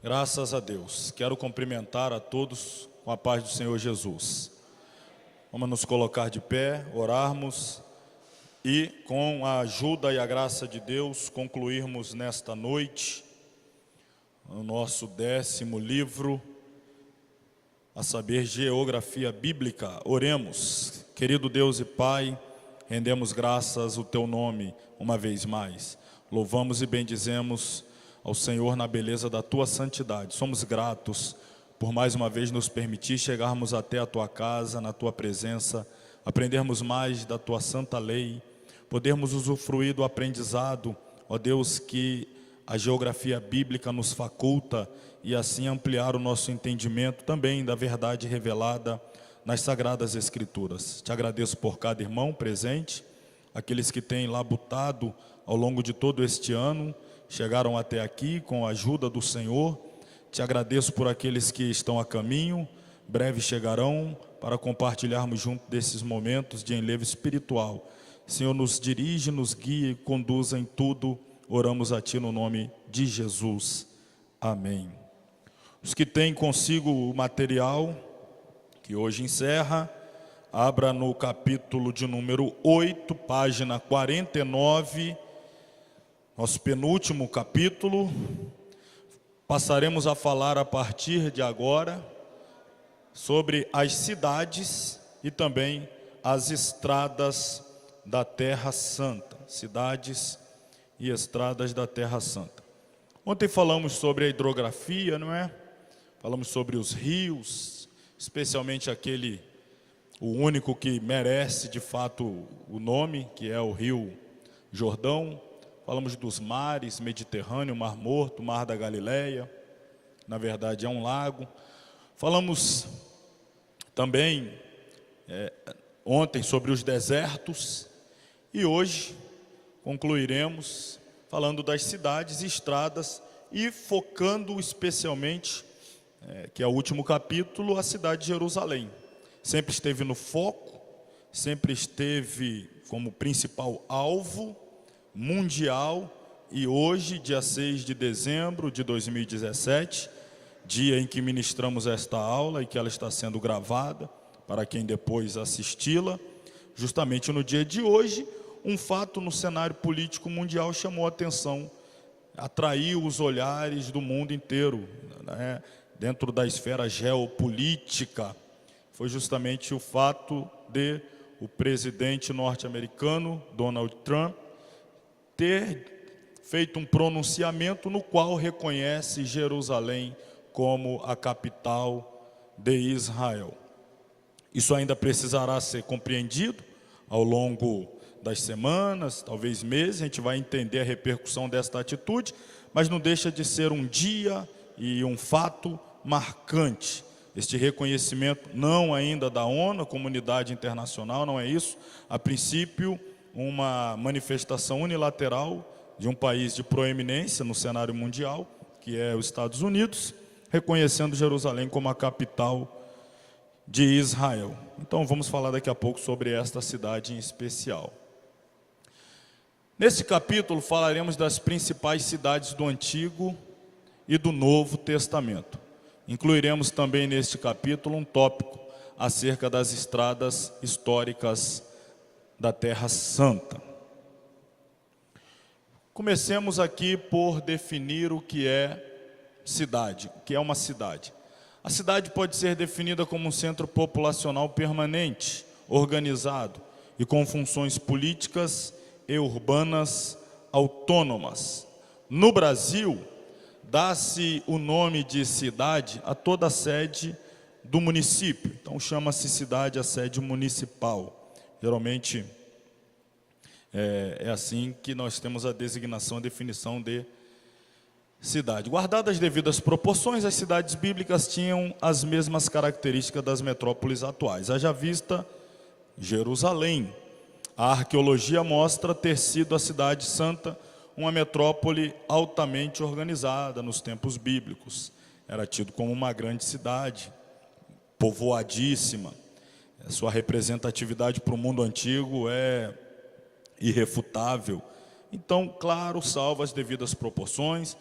Graças a Deus. Quero cumprimentar a todos com a paz do Senhor Jesus. Vamos nos colocar de pé, orarmos e, com a ajuda e a graça de Deus, concluirmos nesta noite o nosso 10º livro, a saber, Geografia Bíblica. Oremos. Querido Deus e Pai, rendemos graças ao Teu nome uma vez mais. Louvamos e bendizemos ao Senhor na beleza da Tua santidade. Somos gratos por mais uma vez nos permitir chegarmos até a Tua casa, na Tua presença, aprendermos mais da Tua santa lei, podermos usufruir do aprendizado, ó Deus, que a geografia bíblica nos faculta e assim ampliar o nosso entendimento também da verdade revelada nas Sagradas Escrituras. Te agradeço por cada irmão presente, aqueles que têm labutado ao longo de todo este ano, chegaram até aqui com a ajuda do Senhor. Te agradeço por aqueles que estão a caminho, breve chegarão para compartilharmos junto desses momentos de enlevo espiritual. Senhor, nos dirige, nos guia e conduza em tudo. Oramos a Ti no nome de Jesus. Amém. Os que têm consigo o material que hoje encerra, abra no capítulo de número 8, página 49, nosso penúltimo capítulo. Passaremos a falar a partir de agora sobre as cidades e também as estradas da Terra Santa. Cidades e estradas da Terra Santa. Ontem falamos sobre a hidrografia, não é? Falamos sobre os rios, especialmente o único que merece de fato o nome, que é o Rio Jordão. Falamos dos mares, Mediterrâneo, Mar Morto, Mar da Galileia, na verdade é um lago. Falamos também ontem sobre os desertos e hoje concluiremos falando das cidades e estradas e focando especialmente, que é o último capítulo, a cidade de Jerusalém. Sempre esteve no foco, sempre esteve como principal alvo mundial e hoje, dia 6 de dezembro de 2017, dia em que ministramos esta aula e que ela está sendo gravada para quem depois assisti-la, justamente no dia de hoje, um fato no cenário político mundial chamou a atenção, atraiu os olhares do mundo inteiro, né? Dentro da esfera geopolítica. Foi justamente o fato de o presidente norte-americano, Donald Trump, ter feito um pronunciamento no qual reconhece Jerusalém como a capital de Israel. Isso ainda precisará ser compreendido ao longo das semanas, talvez meses. A gente vai entender a repercussão desta atitude, mas não deixa de ser um dia e um fato marcante. Este reconhecimento não ainda da ONU, a comunidade internacional, não é isso. A princípio, uma manifestação unilateral de um país de proeminência no cenário mundial, que é os Estados Unidos, reconhecendo Jerusalém como a capital de Israel. Então vamos falar daqui a pouco sobre esta cidade em especial. Nesse capítulo falaremos das principais cidades do Antigo e do Novo Testamento. Incluiremos também neste capítulo um tópico acerca das estradas históricas da Terra Santa. Comecemos aqui por definir o que é cidade, o que é uma cidade. A cidade pode ser definida como um centro populacional permanente, organizado e com funções políticas e urbanas autônomas. No Brasil, dá-se o nome de cidade a toda a sede do município. Então chama-se cidade a sede municipal. Geralmente é assim que nós temos a designação, a definição de cidade. Guardadas as devidas proporções, as cidades bíblicas tinham as mesmas características das metrópoles atuais. Haja vista Jerusalém. A arqueologia mostra ter sido a cidade santa uma metrópole altamente organizada nos tempos bíblicos. Era tido como uma grande cidade, povoadíssima. Sua representatividade para o mundo antigo é irrefutável. Então, claro, salvo as devidas proporções,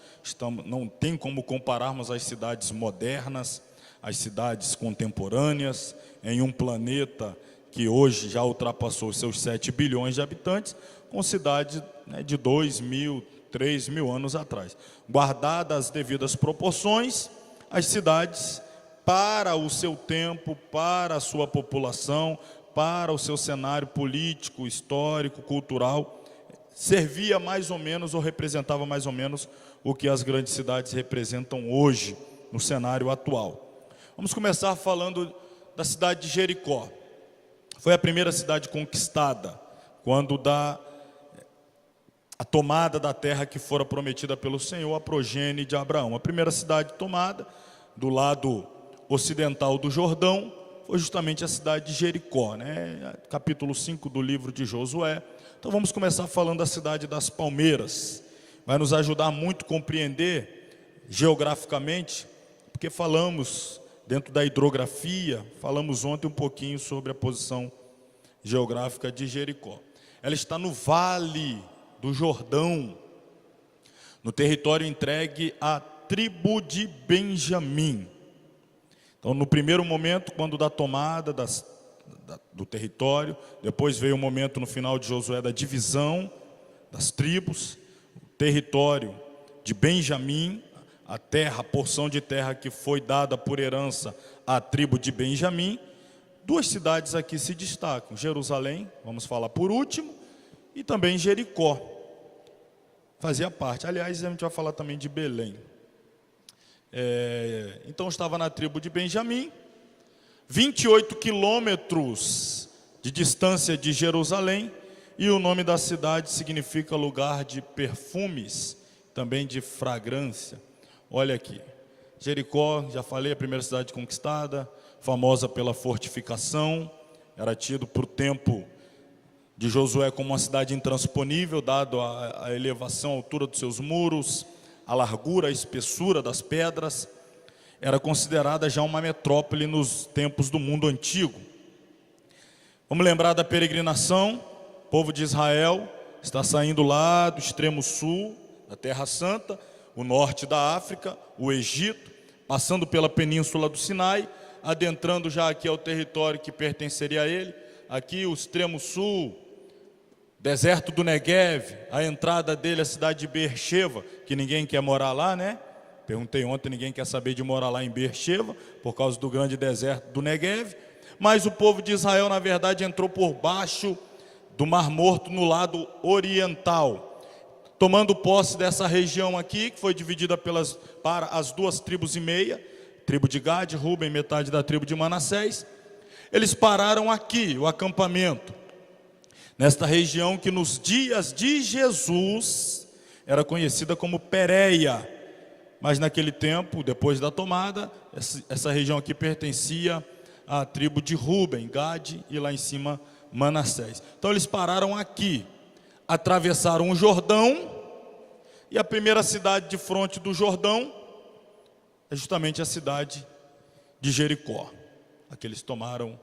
não tem como compararmos as cidades modernas, as cidades contemporâneas, em um planeta que hoje já ultrapassou os seus 7 bilhões de habitantes, com cidades, né, de 2.000, 3.000 anos atrás. Guardadas as devidas proporções, as cidades, para o seu tempo, para a sua população, para o seu cenário político, histórico, cultural, servia mais ou menos, ou representava mais ou menos, o que as grandes cidades representam hoje, no cenário atual. Vamos começar falando da cidade de Jericó. Foi a primeira cidade conquistada, quando a tomada da terra que fora prometida pelo Senhor, a progenie de Abraão. A primeira cidade tomada, do lado ocidental do Jordão, foi justamente a cidade de Jericó, né? Capítulo 5 do livro de Josué. Então vamos começar falando da cidade das palmeiras. Vai nos ajudar muito a compreender geograficamente, porque falamos dentro da hidrografia, falamos ontem um pouquinho sobre a posição geográfica de Jericó. Ela está no vale do Jordão, no território entregue à tribo de Benjamim. Então, no primeiro momento, quando da tomada do território, depois veio o momento no final de Josué da divisão das tribos, o território de Benjamim, a terra, a porção de terra que foi dada por herança à tribo de Benjamim. Duas cidades aqui se destacam, Jerusalém, vamos falar por último, e também Jericó, fazia parte. Aliás, a gente vai falar também de Belém. Então estava na tribo de Benjamim, 28 quilômetros de distância de Jerusalém, e o nome da cidade significa lugar de perfumes, também de fragrância. Olha aqui, Jericó, já falei, a primeira cidade conquistada, famosa pela fortificação, era tido por tempo de Josué como uma cidade intransponível, dado a elevação, a altura dos seus muros, a largura, a espessura das pedras. Era considerada já uma metrópole nos tempos do mundo antigo. Vamos lembrar da peregrinação. O povo de Israel está saindo lá do extremo sul, da Terra Santa, o norte da África, o Egito, passando pela península do Sinai, adentrando já aqui ao território que pertenceria a ele, aqui o extremo sul, deserto do Negev, a entrada dele, a cidade de Beersheba, que ninguém quer morar lá, né? Perguntei ontem, ninguém quer saber de morar lá em Beersheba, por causa do grande deserto do Negev. Mas o povo de Israel, na verdade, entrou por baixo do Mar Morto, no lado oriental, tomando posse dessa região aqui, que foi dividida para as 2 tribos e meia, tribo de Gade, Ruben, metade da tribo de Manassés. Eles pararam aqui, o acampamento, nesta região que nos dias de Jesus era conhecida como Pérea, mas naquele tempo, depois da tomada, essa região aqui pertencia à tribo de Ruben, Gade e lá em cima Manassés. Então eles pararam aqui, atravessaram o Jordão, e a primeira cidade de fronte do Jordão é justamente a cidade de Jericó, a que eles tomaram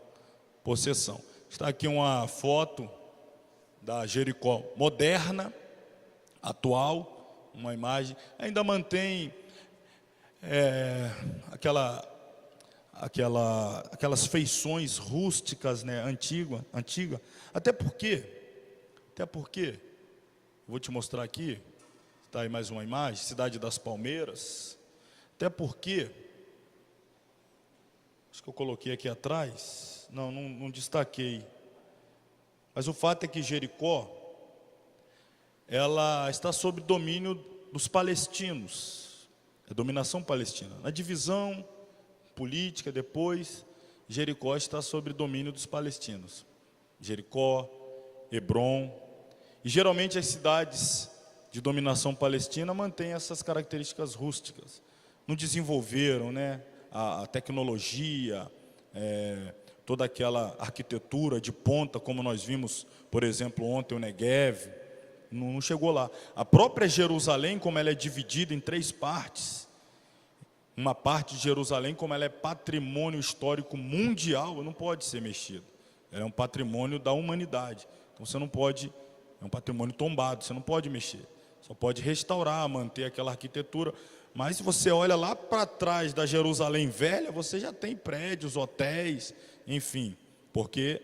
possessão. Está aqui uma foto da Jericó moderna, atual, uma imagem, ainda mantém aquelas feições rústicas, né, antiga. Até porque, vou te mostrar aqui, está aí mais uma imagem, cidade das palmeiras. Até porque, acho que eu coloquei aqui atrás, não destaquei, mas o fato é que Jericó, ela está sob domínio dos palestinos, a dominação palestina. Na divisão política depois, Jericó está sob domínio dos palestinos. Jericó, Hebrom, e geralmente as cidades de dominação palestina mantêm essas características rústicas. Não desenvolveram, né, a tecnologia, toda aquela arquitetura de ponta, como nós vimos, por exemplo, ontem o Negev, não chegou lá. A própria Jerusalém, como ela é dividida em 3 partes, uma parte de Jerusalém, como ela é patrimônio histórico mundial, não pode ser mexida. Ela é um patrimônio da humanidade. Então você não pode É um patrimônio tombado, você não pode mexer. Só pode restaurar, manter aquela arquitetura. Mas se você olha lá para trás da Jerusalém Velha, você já tem prédios, hotéis, enfim, porque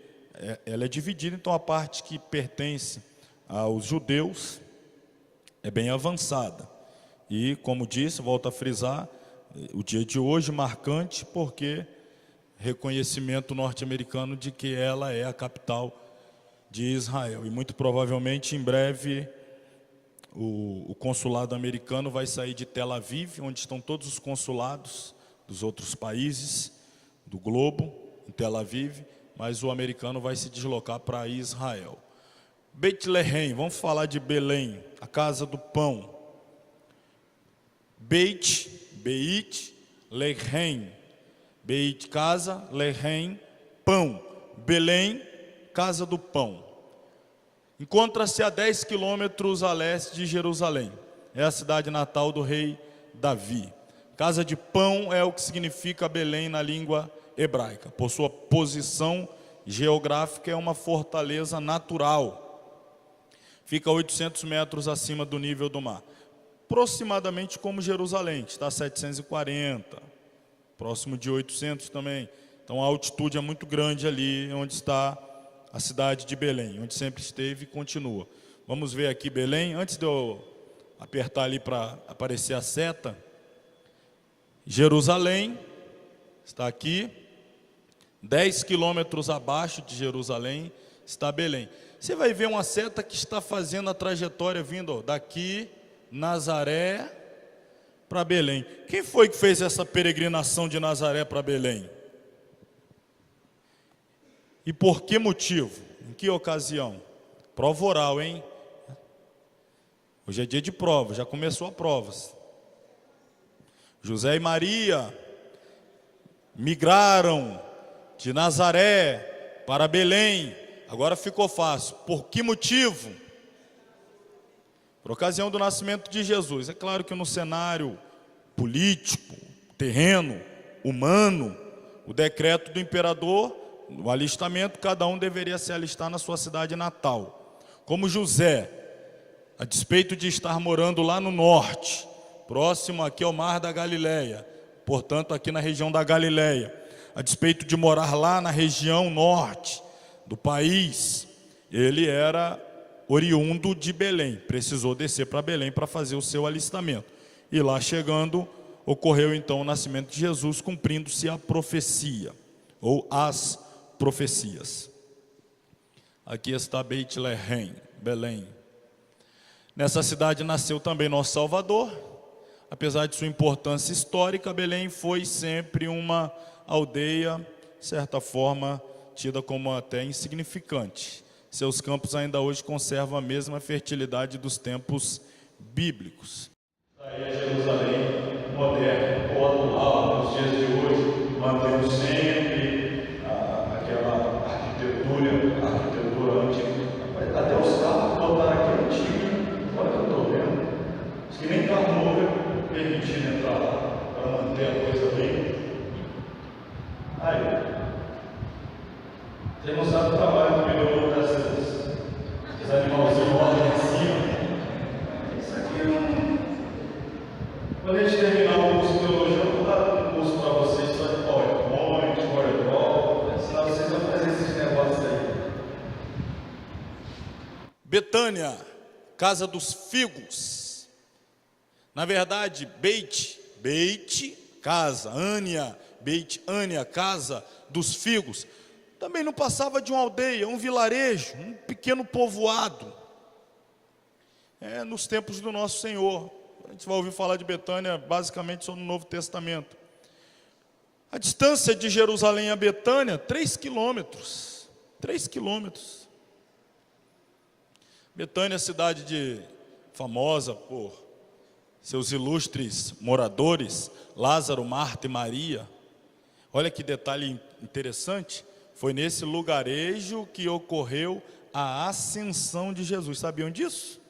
ela é dividida. Então a parte que pertence aos judeus é bem avançada. E como disse, volto a frisar, o dia de hoje marcante porque reconhecimento norte-americano de que ela é a capital de Israel. E muito provavelmente em breve o consulado americano vai sair de Tel Aviv, onde estão todos os consulados dos outros países do globo, em Tel Aviv, mas o americano vai se deslocar para Israel. Beit-Lehem, vamos falar de Belém, a casa do pão. Beit, Lehem. Beit, casa, Lehem, pão. Belém, casa do pão. Encontra-se a 10 quilômetros a leste de Jerusalém. É a cidade natal do rei Davi. Casa de pão é o que significa Belém na língua hebraica. Por sua posição geográfica, é uma fortaleza natural. Fica a 800 metros acima do nível do mar. Aproximadamente como Jerusalém, que está a 740, próximo de 800 também. Então a altitude é muito grande ali, onde está a cidade de Belém, onde sempre esteve e continua. Vamos ver aqui Belém. Antes de eu apertar ali para aparecer a seta, Jerusalém está aqui. 10 quilômetros abaixo de Jerusalém está Belém. Você vai ver uma seta que está fazendo a trajetória vindo daqui, Nazaré, para Belém. Quem foi que fez essa peregrinação de Nazaré para Belém? E por que motivo? Em que ocasião? Prova oral, hein? Hoje é dia de prova, já começou a provas. José e Maria migraram de Nazaré para Belém. Agora ficou fácil. Por que motivo? Por ocasião do nascimento de Jesus. É claro que no cenário político, terreno, humano, o decreto do imperador, o alistamento, cada um deveria se alistar na sua cidade natal. Como José, a despeito de estar morando lá no norte, próximo aqui ao Mar da Galileia, portanto aqui na região da Galileia, a despeito de morar lá na região norte do país, ele era oriundo de Belém, precisou descer para Belém para fazer o seu alistamento. E lá chegando, ocorreu então o nascimento de Jesus, cumprindo-se a profecia, ou as profecias. Aqui está Beit-Lehem, Belém. Nessa cidade nasceu também nosso Salvador. Apesar de sua importância histórica, Belém foi sempre uma aldeia, de certa forma, tida como até insignificante. Seus campos ainda hoje conservam a mesma fertilidade dos tempos bíblicos. Aí é Jerusalém moderna, ou atual, nos dias de hoje, mantendo sempre aquela arquitetura antiga. Até os carros botaram aqui antigo, olha o que eu estou vendo. Diz que nem carro novo é permitido entrar lá, para manter a coisa bem. Aí, você não sabe o trabalho que melhorou desses animalzinhos lá em cima. Isso aqui não. Quando a gente terminar o curso de teologia, eu vou dar um curso para vocês só de PowerPoint, Corel, ensinar vocês a fazer esses negócios aí. Betânia, casa dos figos. Na verdade, Beit, casa, Ânia, Beit-Ânia, casa dos figos. Também não passava de uma aldeia, um vilarejo, um pequeno povoado. Nos tempos do nosso Senhor. A gente vai ouvir falar de Betânia basicamente só no Novo Testamento. A distância de Jerusalém a Betânia, 3 quilômetros. 3 quilômetros. Betânia, cidade famosa por seus ilustres moradores, Lázaro, Marta e Maria. Olha que detalhe interessante. Foi nesse lugarejo que ocorreu a ascensão de Jesus. Sabiam disso?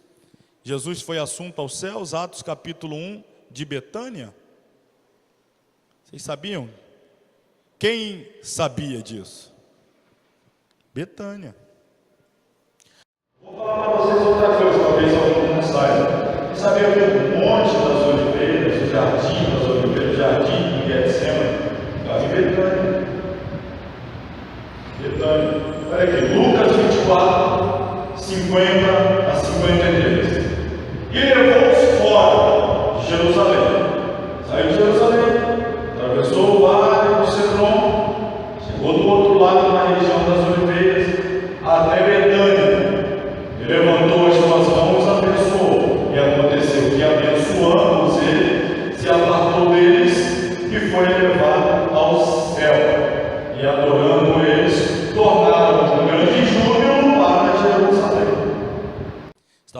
Jesus foi assunto aos céus, Atos capítulo 1 de Betânia. Vocês sabiam? Quem sabia disso? Betânia. Vou falar para vocês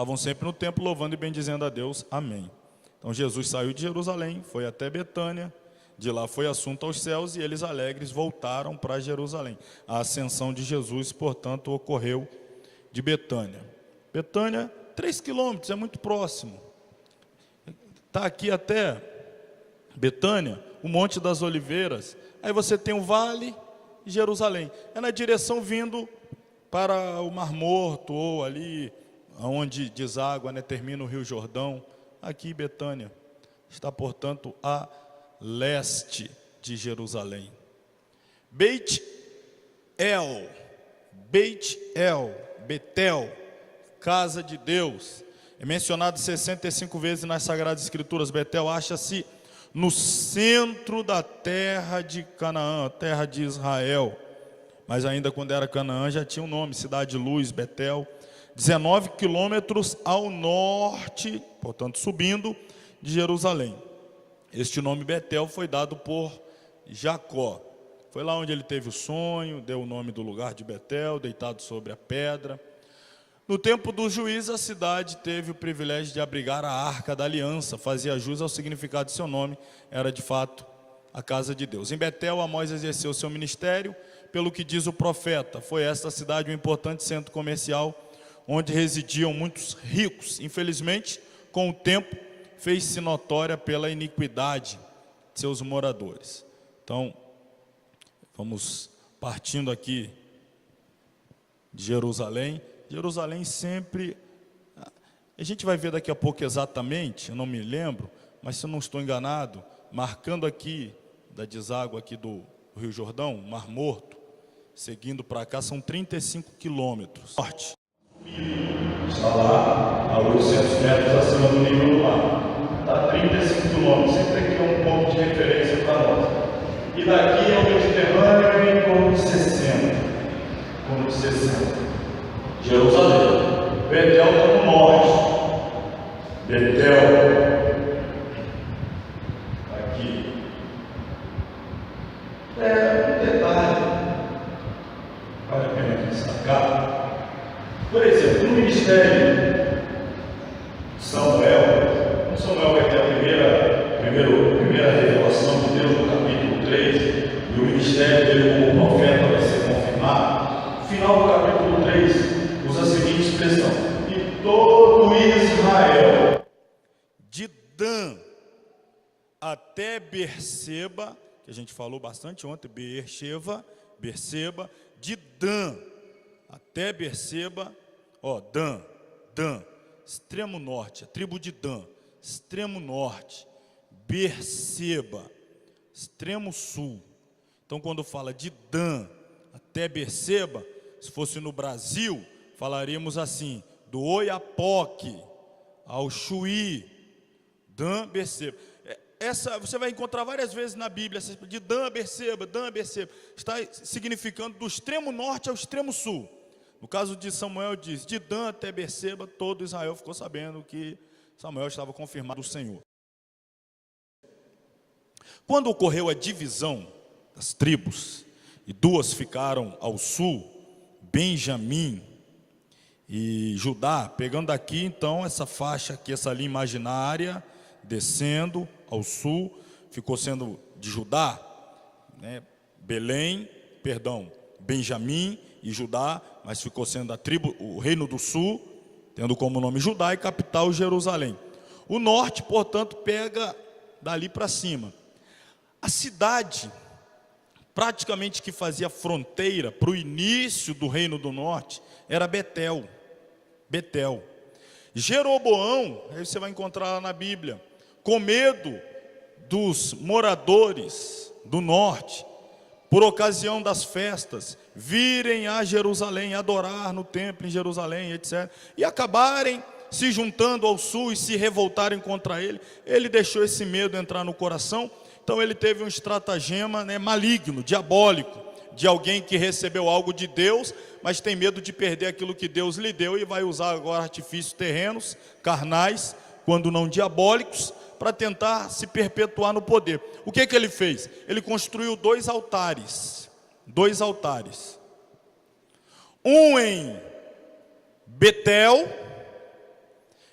estavam sempre no templo louvando e bendizendo a Deus. Amém. Então Jesus saiu de Jerusalém, foi até Betânia, de lá foi assunto aos céus e eles alegres voltaram para Jerusalém. A ascensão de Jesus, portanto, ocorreu de Betânia. Betânia, 3 quilômetros, é muito próximo. Está aqui até Betânia, o Monte das Oliveiras. Aí você tem o Vale e Jerusalém. É na direção vindo para o Mar Morto, ou ali onde deságua, termina o Rio Jordão. Aqui Betânia está, portanto, a leste de Jerusalém. Beit El, Betel, casa de Deus. É mencionado 65 vezes nas Sagradas Escrituras. Betel acha-se no centro da terra de Canaã, terra de Israel. Mas ainda quando era Canaã já tinha um nome, Cidade de Luz, Betel. 19 quilômetros ao norte, portanto subindo, de Jerusalém. Este nome Betel foi dado por Jacó. Foi lá onde ele teve o sonho, deu o nome do lugar de Betel, deitado sobre a pedra. No tempo dos juízes, a cidade teve o privilégio de abrigar a Arca da Aliança, fazia jus ao significado de seu nome, era de fato a casa de Deus. Em Betel, Amós exerceu seu ministério, pelo que diz o profeta, foi esta cidade um importante centro comercial, onde residiam muitos ricos. Infelizmente, com o tempo, fez-se notória pela iniquidade de seus moradores. Então, vamos partindo aqui de Jerusalém. Jerusalém sempre, a gente vai ver daqui a pouco exatamente, eu não me lembro, mas se eu não estou enganado, marcando aqui, da deságua aqui do Rio Jordão, Mar Morto, seguindo para cá, são 35 quilômetros. Norte. Está lá a 800 metros acima do nível do mar. Está a 35 quilômetros, sempre aqui é um ponto de referência para nós. E daqui ao Mediterrâneo em torno de 60. Jerusalém. Betel está no norte. Betel. Aqui. Um detalhe. Vale a pena aqui destacar. Por exemplo, no ministério de Samuel vai ter a primeira revelação de Deus no capítulo 3, e o ministério dele como profeta vai ser confirmado. No final do capítulo 3, usa a seguinte expressão: e todo Israel, de Dan até Berseba, que a gente falou bastante ontem, Berseba, de Dan até Berseba, Dan, extremo norte, a tribo de Dan, extremo norte, Berseba, extremo sul. Então, quando fala de Dan até Berseba, se fosse no Brasil, falaríamos assim, do Oiapoque ao Chuí, Dan, Berseba. Essa você vai encontrar várias vezes na Bíblia, de Dan, Berseba, está significando do extremo norte ao extremo sul. No caso de Samuel diz, de Dan até Berseba, todo Israel ficou sabendo que Samuel estava confirmado o Senhor. Quando ocorreu a divisão das tribos, e 2 ficaram ao sul, Benjamim e Judá, pegando aqui então essa faixa aqui, essa linha imaginária, descendo ao sul, ficou sendo de Judá, Benjamim e Judá, mas ficou sendo a tribo, o reino do sul, tendo como nome Judá e capital Jerusalém. O norte, portanto, pega dali para cima. A cidade, praticamente que fazia fronteira para o início do reino do norte, era Betel. Jeroboão, aí você vai encontrar lá na Bíblia, com medo dos moradores do norte, por ocasião das festas, virem a Jerusalém, adorar no templo em Jerusalém, etc. E acabarem se juntando ao sul e se revoltarem contra ele. Ele deixou esse medo entrar no coração, então ele teve um estratagema maligno, diabólico, de alguém que recebeu algo de Deus, mas tem medo de perder aquilo que Deus lhe deu e vai usar agora artifícios terrenos, carnais, quando não diabólicos, para tentar se perpetuar no poder. O que ele fez? Ele construiu 2 altares. Um em Betel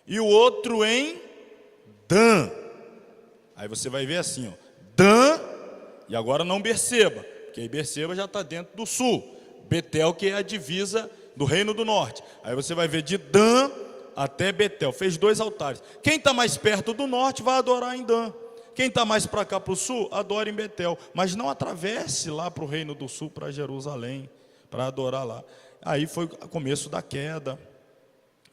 e o outro em Dan. Aí você vai ver assim, ó, Dan, e agora não Berseba, porque aí Berseba já está dentro do sul. Betel, que é a divisa do reino do norte. Aí você vai ver de Dan até Betel. Fez 2 altares. Quem está mais perto do norte vai adorar em Dan. Quem está mais para cá para o sul, adora em Betel. Mas não atravesse lá para o reino do sul, para Jerusalém, para adorar lá. Aí foi o começo da queda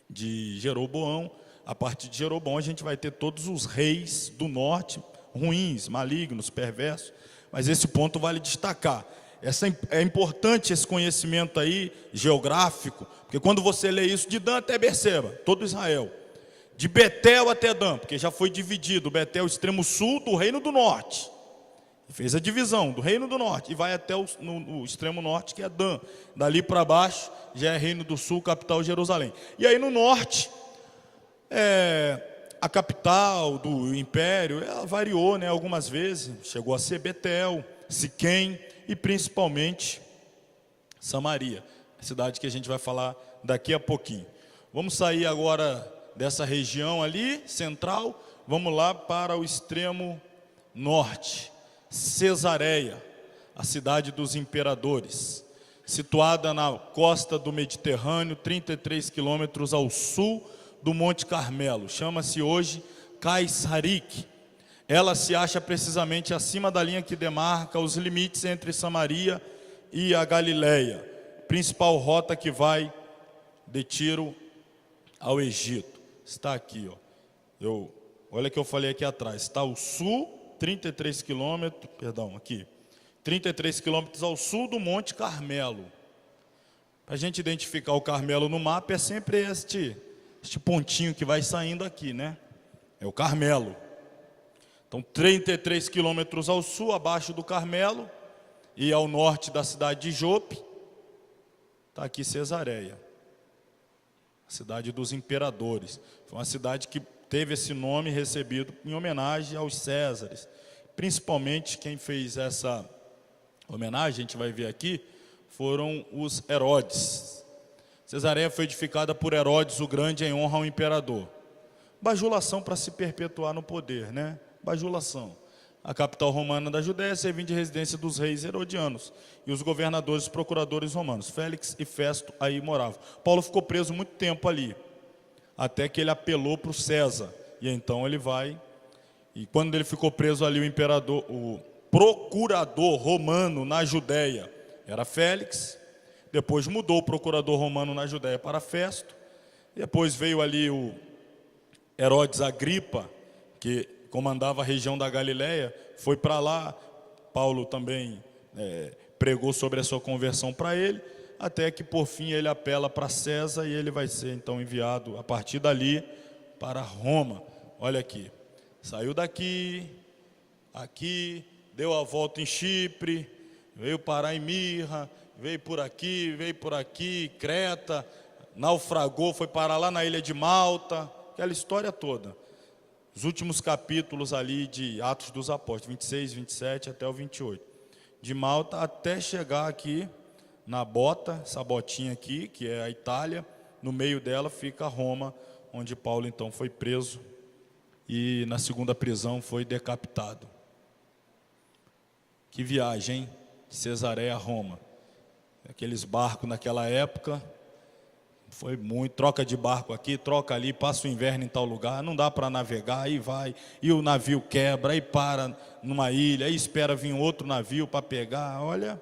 de Jeroboão. A partir de Jeroboão a gente vai ter todos os reis do norte, ruins, malignos, perversos. Mas esse ponto vale destacar. É importante esse conhecimento aí, geográfico, porque quando você lê isso, de Dan até Berseba, todo Israel. De Betel até Dan, porque já foi dividido, Betel, extremo sul do reino do norte. Fez a divisão do reino do norte e vai até no extremo norte, que é Dan. Dali para baixo já é reino do sul, capital Jerusalém. E aí no norte, a capital do império, ela variou, né, algumas vezes. Chegou a ser Betel, Siquém e principalmente Samaria, a cidade que a gente vai falar daqui a pouquinho. Vamos sair agora dessa região ali, central, vamos lá para o extremo norte. Cesareia, a cidade dos imperadores, situada na costa do Mediterrâneo, 33 quilômetros ao sul do Monte Carmelo. Chama-se hoje Cais-Harik. Ela se acha precisamente acima da linha que demarca os limites entre Samaria e a Galileia, principal rota que vai de Tiro ao Egito. Está aqui, ó. Olha que eu falei aqui atrás. Está ao sul, 33 quilômetros, perdão, aqui. 33 quilômetros ao sul do Monte Carmelo. Para a gente identificar o Carmelo no mapa, é sempre este pontinho que vai saindo aqui, né? É o Carmelo. Então, 33 quilômetros ao sul, abaixo do Carmelo, e ao norte da cidade de Jope, está aqui Cesareia, a cidade dos imperadores. Foi uma cidade que teve esse nome recebido em homenagem aos Césares. Principalmente quem fez essa homenagem, a gente vai ver aqui, foram os Herodes. Cesareia foi edificada por Herodes o Grande em honra ao imperador. Bajulação para se perpetuar no poder, né? Bajulação. A capital romana da Judéia servindo de residência dos reis herodianos e os governadores e procuradores romanos. Félix e Festo aí moravam. Paulo ficou preso muito tempo ali, até que ele apelou para o César. E então ele vai, e quando ele ficou preso ali, o procurador romano na Judéia era Félix. Depois mudou o procurador romano na Judéia para Festo. Depois veio ali o Herodes Agripa, que comandava a região da Galileia, foi para lá. Paulo também pregou sobre a sua conversão para ele, até que por fim ele apela para César e ele vai ser então enviado a partir dali para Roma. Olha aqui, saiu daqui, aqui, deu a volta em Chipre, veio parar em Mirra, veio por aqui, Creta, naufragou, foi parar lá na ilha de Malta, aquela história toda. Os últimos capítulos ali de Atos dos Apóstolos, 26, 27 até o 28. De Malta até chegar aqui na bota, essa botinha aqui, que é a Itália, no meio dela fica Roma, onde Paulo então foi preso e na segunda prisão foi decapitado. Que viagem, hein? De Cesareia a Roma. Aqueles barcos naquela época, foi muito, troca de barco aqui, troca ali, passa o inverno em tal lugar, não dá para navegar, aí vai, e o navio quebra, aí para numa ilha, aí espera vir outro navio para pegar. Olha,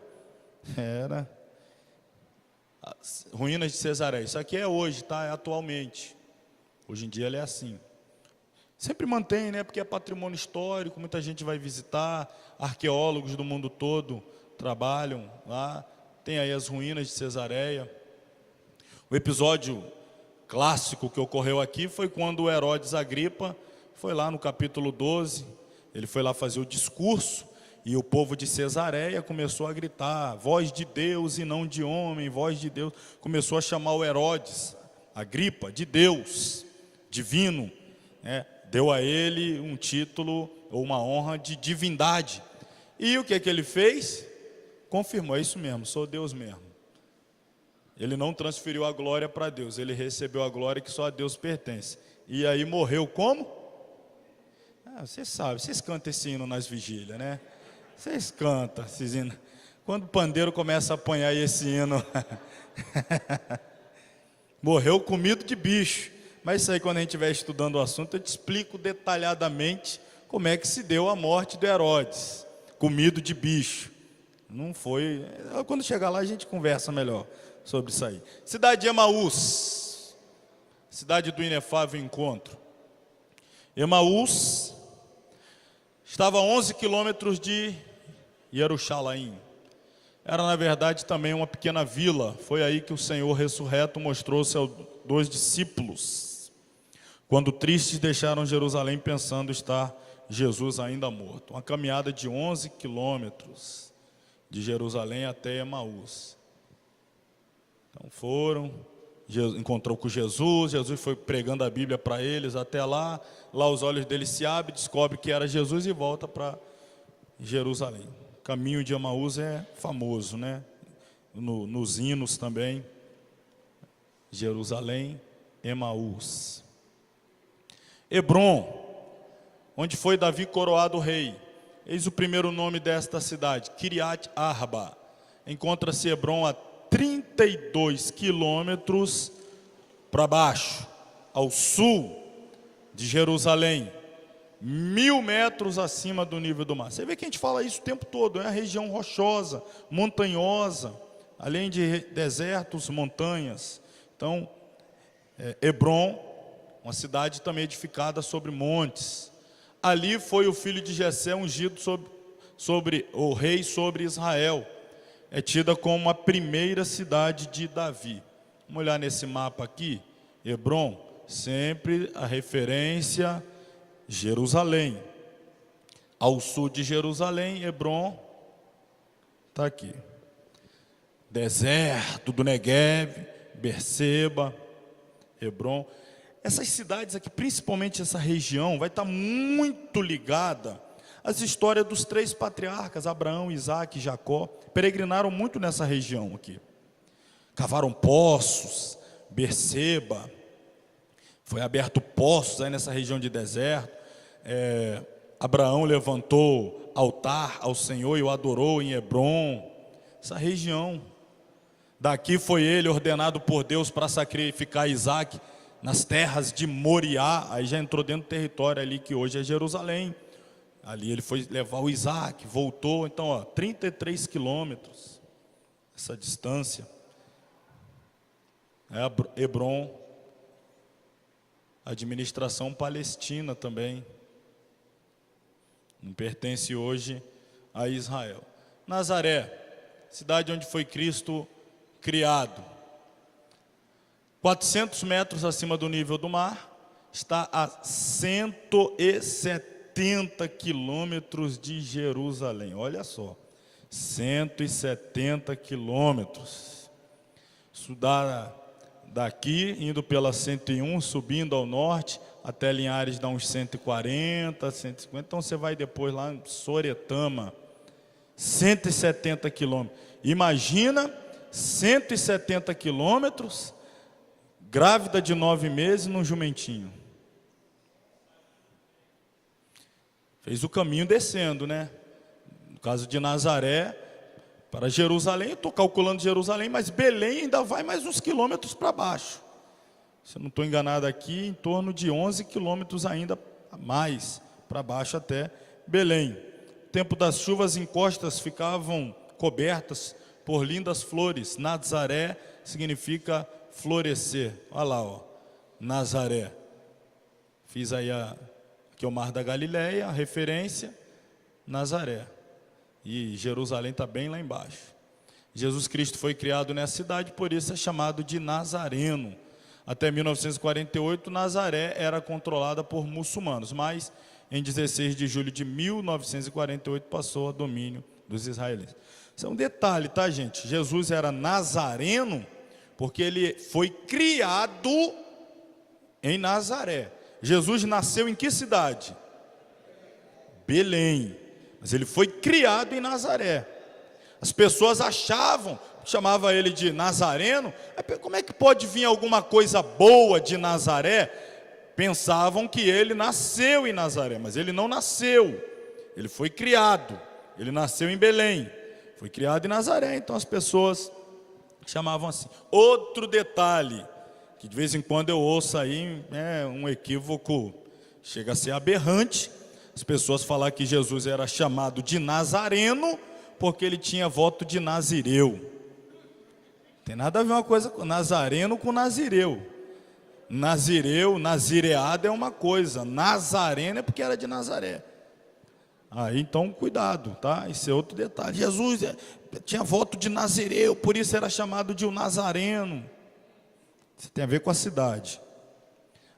era as ruínas de Cesareia. Isso aqui é hoje, tá? É atualmente. Hoje em dia ele é assim. Sempre mantém, né? Porque é patrimônio histórico, muita gente vai visitar, arqueólogos do mundo todo trabalham lá, tem aí as ruínas de Cesareia. O episódio clássico que ocorreu aqui foi quando o Herodes Agripa foi lá no capítulo 12, ele foi lá fazer o discurso, e o povo de Cesareia começou a gritar, voz de Deus e não de homem, voz de Deus. Começou a chamar o Herodes Agripa de Deus, divino, né? Deu a ele um título ou uma honra de divindade. E o que ele fez? Confirmou, é isso mesmo, sou Deus mesmo. Ele não transferiu a glória para Deus, ele recebeu a glória que só a Deus pertence. E aí morreu como? Vocês sabem, vocês cantam esse hino nas vigílias, né? Vocês cantam esses hinos. Quando o pandeiro começa a apanhar esse hino, morreu comido de bicho. Mas isso aí, quando a gente estiver estudando o assunto, eu te explico detalhadamente como é que se deu a morte de Herodes, comido de bicho. Não foi. Quando chegar lá, a gente conversa melhor sobre isso aí. Cidade de Emaús, cidade do inefável encontro. Emaús estava a 11 quilômetros de Jerusalém. Era, na verdade, também uma pequena vila. Foi aí que o Senhor ressurreto mostrou-se aos 2 discípulos, quando tristes deixaram Jerusalém pensando estar Jesus ainda morto. Uma caminhada de 11 quilômetros de Jerusalém até Emaús. Então foram, encontrou com Jesus, Jesus foi pregando a Bíblia para eles até lá. Lá os olhos deles se abrem, descobre que era Jesus e volta para Jerusalém. O caminho de Emaús é famoso, né? Nos hinos também. Jerusalém, Emaús. Hebrom, onde foi Davi coroado rei. Eis o primeiro nome desta cidade, Kiriat Arba. Encontra-se Hebrom a 32 quilômetros para baixo, ao sul de Jerusalém, 1000 metros acima do nível do mar. Você vê que a gente fala isso o tempo todo, é a região rochosa, montanhosa, além de desertos, montanhas. Então, Hebrom, uma cidade também edificada sobre montes. Ali foi o filho de Jessé ungido sobre o rei sobre Israel. É tida como a primeira cidade de Davi. Vamos olhar nesse mapa aqui. Hebrom, sempre a referência Jerusalém. Ao sul de Jerusalém, Hebrom está aqui. Deserto do Neguev, Berseba, Hebrom. Essas cidades aqui, principalmente essa região, vai estar muito ligada às histórias dos 3 patriarcas, Abraão, Isaque e Jacó. Peregrinaram muito nessa região aqui. Cavaram poços, Berseba. Foi aberto poços aí nessa região de deserto. Abraão levantou altar ao Senhor e o adorou em Hebrom. Essa região. Daqui foi ele ordenado por Deus para sacrificar Isaque nas terras de Moriá. Aí já entrou dentro do território ali que hoje é Jerusalém. Ali ele foi levar o Isaque, voltou. Então, 33 quilômetros, essa distância. Hebrom, administração palestina também. Não pertence hoje a Israel. Nazaré, cidade onde foi Cristo criado. 400 metros acima do nível do mar, está a 170 quilômetros de Jerusalém. Olha só, 170 quilômetros. Isso dá daqui, indo pela 101, subindo ao norte, até Linhares dá uns 140, 150. Então você vai depois lá em Soretama, 170 quilômetros. Imagina 170 quilômetros, grávida de 9 meses num jumentinho. Fez o caminho descendo, né? No caso de Nazaré para Jerusalém, estou calculando Jerusalém, mas Belém ainda vai mais uns quilômetros para baixo. Se eu não estou enganado aqui, em torno de 11 quilômetros ainda mais para baixo até Belém. No tempo das chuvas, encostas ficavam cobertas por lindas flores. Nazaré significa florescer. Olha lá, ó, Nazaré. Fiz aí aqui o Mar da Galileia, a referência, Nazaré. E Jerusalém está bem lá embaixo. Jesus Cristo foi criado nessa cidade, por isso é chamado de Nazareno. Até 1948, Nazaré era controlada por muçulmanos, mas em 16 de julho de 1948 passou a domínio dos israelenses. Isso é um detalhe, tá, gente? Jesus era nazareno porque ele foi criado em Nazaré. Jesus nasceu em que cidade? Belém. Mas ele foi criado em Nazaré. As pessoas achavam, chamava ele de nazareno. Como é que pode vir alguma coisa boa de Nazaré? pensavam que ele nasceu em Nazaré, mas ele não nasceu, ele foi criado, ele nasceu em Belém, foi criado em Nazaré, então as pessoas chamavam assim. Outro detalhe, que de vez em quando eu ouço aí, um equívoco, chega a ser aberrante, as pessoas falar que Jesus era chamado de Nazareno, porque ele tinha voto de Nazireu. Tem nada a ver uma coisa com Nazareno com Nazireu. Nazireu, nazireado é uma coisa, Nazareno é porque era de Nazaré. Aí então cuidado, tá? Esse é outro detalhe. Jesus tinha voto de Nazireu, por isso era chamado de um Nazareno. Isso tem a ver com a cidade.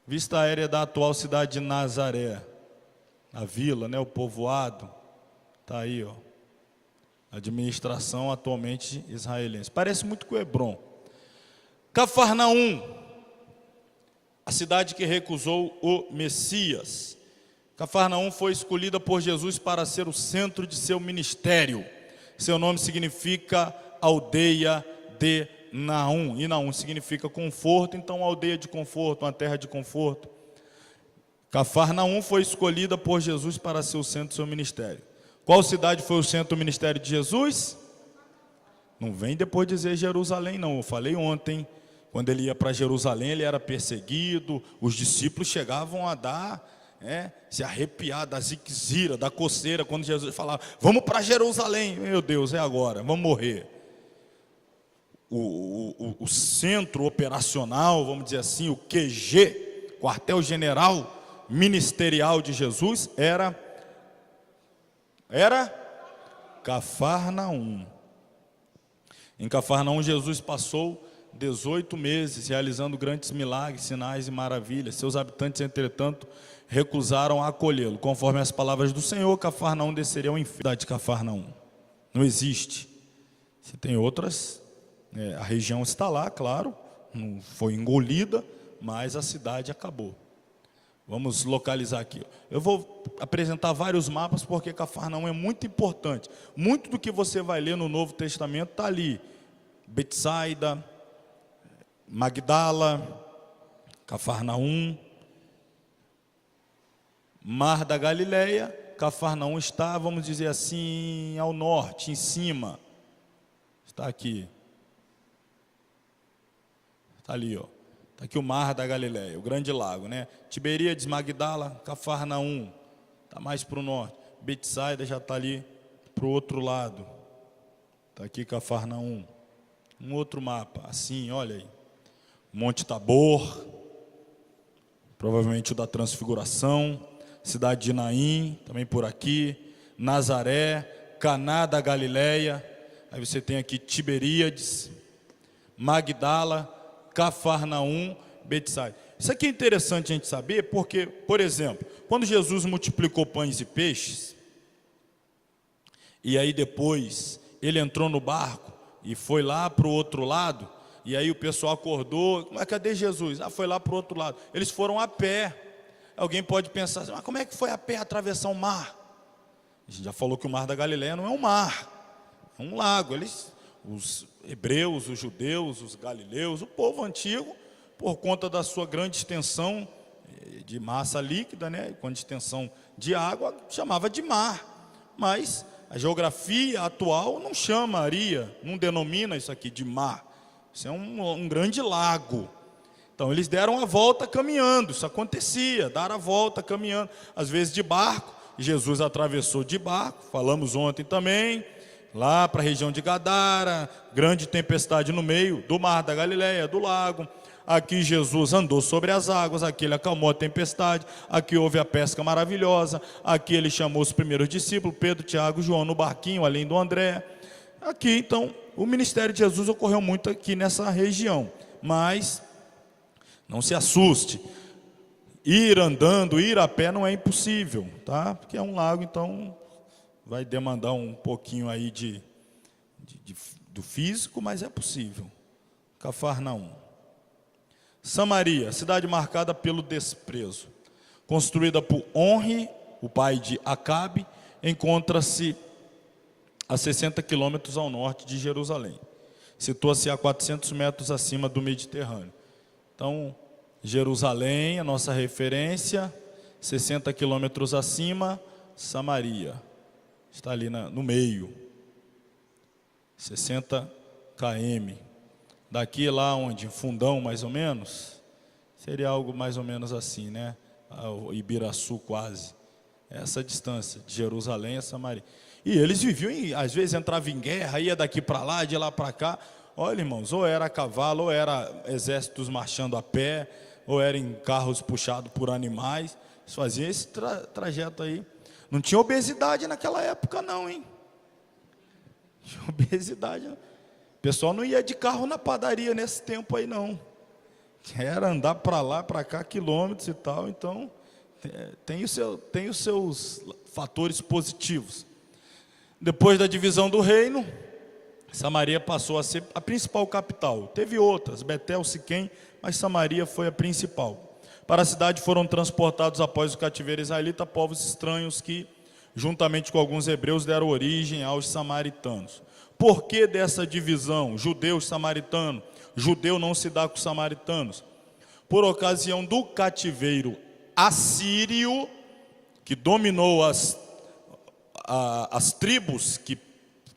Vista aérea da atual cidade de Nazaré, a vila, né, o povoado, tá aí, ó. Administração atualmente israelense. Parece muito com Hebrom. Cafarnaum, a cidade que recusou o Messias. Cafarnaum foi escolhida por Jesus para ser o centro de seu ministério. Seu nome significa aldeia de Naum. E Naum significa conforto, então aldeia de conforto, uma terra de conforto. Cafarnaum foi escolhida por Jesus para ser o centro do seu ministério. Qual cidade foi o centro do ministério de Jesus? Não vem depois dizer Jerusalém, não. Eu falei ontem, quando ele ia para Jerusalém, ele era perseguido, os discípulos chegavam a dar, se arrepiar da ziquezira, da coceira, quando Jesus falava, vamos para Jerusalém. Meu Deus, é agora, vamos morrer. O centro operacional, vamos dizer assim, o QG, quartel-general ministerial de Jesus, era Cafarnaum. Em Cafarnaum, Jesus passou 18 meses realizando grandes milagres, sinais e maravilhas. Seus habitantes, entretanto, recusaram acolhê-lo. Conforme as palavras do Senhor, Cafarnaum desceria ao inferno. De Cafarnaum não existe. Você tem outras, a região está lá, claro, não foi engolida, mas a cidade acabou. Vamos localizar aqui. Eu vou apresentar vários mapas porque Cafarnaum é muito importante. Muito do que você vai ler no Novo Testamento está ali. Betsaida, Magdala, Cafarnaum, Mar da Galileia. Cafarnaum está, vamos dizer assim, ao norte, em cima. Está aqui. Está ali, ó. Está aqui o Mar da Galileia, o grande lago, né? Tiberíades, Magdala, Cafarnaum, está mais para o norte. Betsaida já está ali para o outro lado. Está aqui Cafarnaum. Um outro mapa, assim, olha aí. Monte Tabor, provavelmente o da Transfiguração. Cidade de Naim, também por aqui. Nazaré, Caná da Galileia. Aí você tem aqui Tiberíades, Magdala, Cafarnaum, Betsaida. Isso aqui é interessante a gente saber, porque, por exemplo, quando Jesus multiplicou pães e peixes, e aí depois ele entrou no barco e foi lá para o outro lado, e aí o pessoal acordou, mas cadê Jesus? Foi lá para o outro lado. Eles foram a pé. Alguém pode pensar assim, mas como é que foi a pé atravessar o mar? A gente já falou que o Mar da Galileia não é um mar, é um lago. Os hebreus, os judeus, os galileus, o povo antigo, por conta da sua grande extensão de massa líquida, né, com extensão de água, chamava de mar. Mas a geografia atual não chamaria, não denomina isso aqui de mar. Isso é um grande lago. Então eles deram a volta caminhando, isso acontecia, dar a volta caminhando, às vezes de barco. Jesus atravessou de barco, falamos ontem também, lá para a região de Gadara, grande tempestade no meio do Mar da Galileia, do lago. Aqui Jesus andou sobre as águas, aqui ele acalmou a tempestade, aqui houve a pesca maravilhosa, aqui ele chamou os primeiros discípulos, Pedro, Tiago e João no barquinho, além do André. Aqui então, o ministério de Jesus ocorreu muito aqui nessa região, mas não se assuste, ir andando, ir a pé não é impossível, tá? Porque é um lago, então vai demandar um pouquinho aí do físico, mas é possível. Cafarnaum. Samaria, cidade marcada pelo desprezo. Construída por Onri, o pai de Acabe, encontra-se a 60 quilômetros ao norte de Jerusalém. Situa-se a 400 metros acima do Mediterrâneo. Então, Jerusalém, a nossa referência, 60 quilômetros acima, Samaria, está ali no meio, 60 km, daqui lá onde, Fundão mais ou menos, seria algo mais ou menos assim, né? O Ibiraçu quase, essa distância de Jerusalém a Samaria. E eles viviam, às vezes entrava em guerra, ia daqui para lá, de lá para cá. Olha, irmãos, ou era a cavalo, ou era exércitos marchando a pé, ou era em carros puxados por animais. Eles faziam esse trajeto aí. Não tinha obesidade naquela época não, hein? Tinha obesidade não. O pessoal não ia de carro na padaria nesse tempo aí não. Era andar para lá, para cá, quilômetros e tal. Então, tem os seus fatores positivos. Depois da divisão do reino, Samaria passou a ser a principal capital. Teve outras, Betel, Siquém, mas Samaria foi a principal. Para a cidade foram transportados após o cativeiro israelita povos estranhos que, juntamente com alguns hebreus, deram origem aos samaritanos. Por que dessa divisão? Judeus, samaritano. Judeu não se dá com os samaritanos. Por ocasião do cativeiro assírio, que dominou as tribos que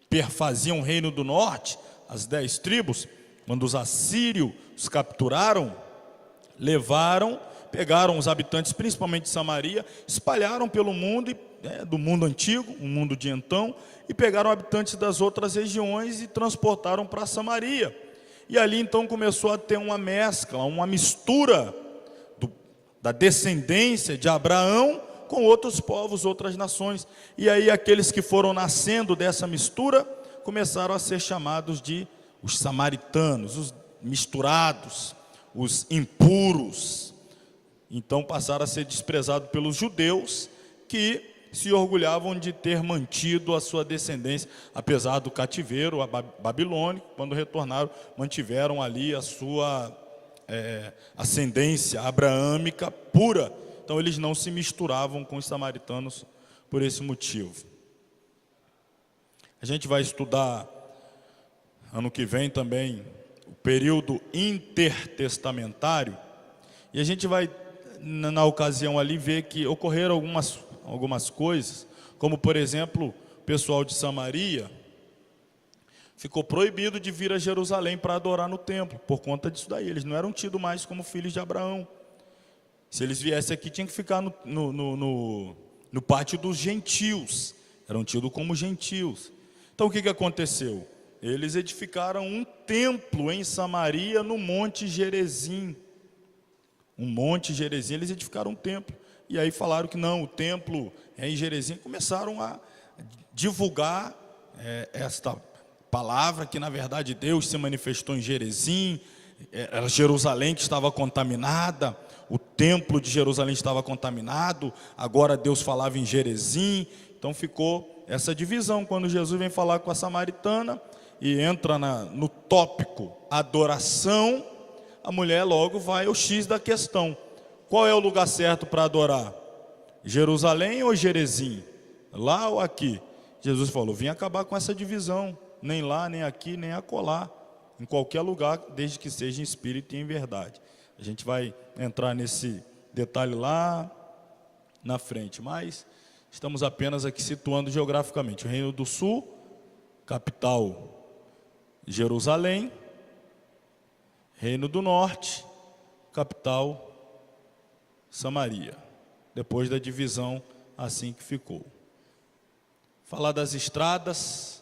perfaziam o reino do norte, as 10 tribos, quando os assírios os capturaram, pegaram os habitantes, principalmente de Samaria, espalharam pelo mundo, do mundo antigo, o mundo de então, e pegaram habitantes das outras regiões e transportaram para Samaria. E ali então começou a ter uma mescla, uma mistura da descendência de Abraão com outros povos, outras nações. E aí aqueles que foram nascendo dessa mistura começaram a ser chamados de os samaritanos, os misturados, os impuros. Então passaram a ser desprezados pelos judeus, que se orgulhavam de ter mantido a sua descendência, apesar do cativeiro babilônico. Quando retornaram, mantiveram ali a sua ascendência abraâmica pura. Então eles não se misturavam com os samaritanos por esse motivo. A gente vai estudar ano que vem também o período intertestamentário, e a gente vai na ocasião ali ver que ocorreram algumas coisas, como por exemplo, o pessoal de Samaria ficou proibido de vir a Jerusalém para adorar no templo, por conta disso daí. Eles não eram tidos mais como filhos de Abraão. Se eles viessem aqui, tinham que ficar no pátio dos gentios, eram tidos como gentios. Então o que aconteceu? Eles edificaram um templo em Samaria, no Monte Gerizim. Eles edificaram um templo. E aí falaram que não, o templo é em Gerizim. Começaram a divulgar esta palavra, que na verdade Deus se manifestou em Gerizim. Era Jerusalém que estava contaminada, o templo de Jerusalém estava contaminado, agora Deus falava em Gerizim. Então ficou essa divisão. Quando Jesus vem falar com a samaritana e entra no tópico adoração, a mulher logo vai ao X da questão. Qual é o lugar certo para adorar? Jerusalém ou Gerizim? Lá ou aqui? Jesus falou, vim acabar com essa divisão, nem lá, nem aqui, nem acolá, em qualquer lugar, desde que seja em espírito e em verdade. A gente vai entrar nesse detalhe lá na frente, mas estamos apenas aqui situando geograficamente. O Reino do Sul, capital Jerusalém. Reino do Norte, capital Samaria. Depois da divisão, assim que ficou. Falar das estradas.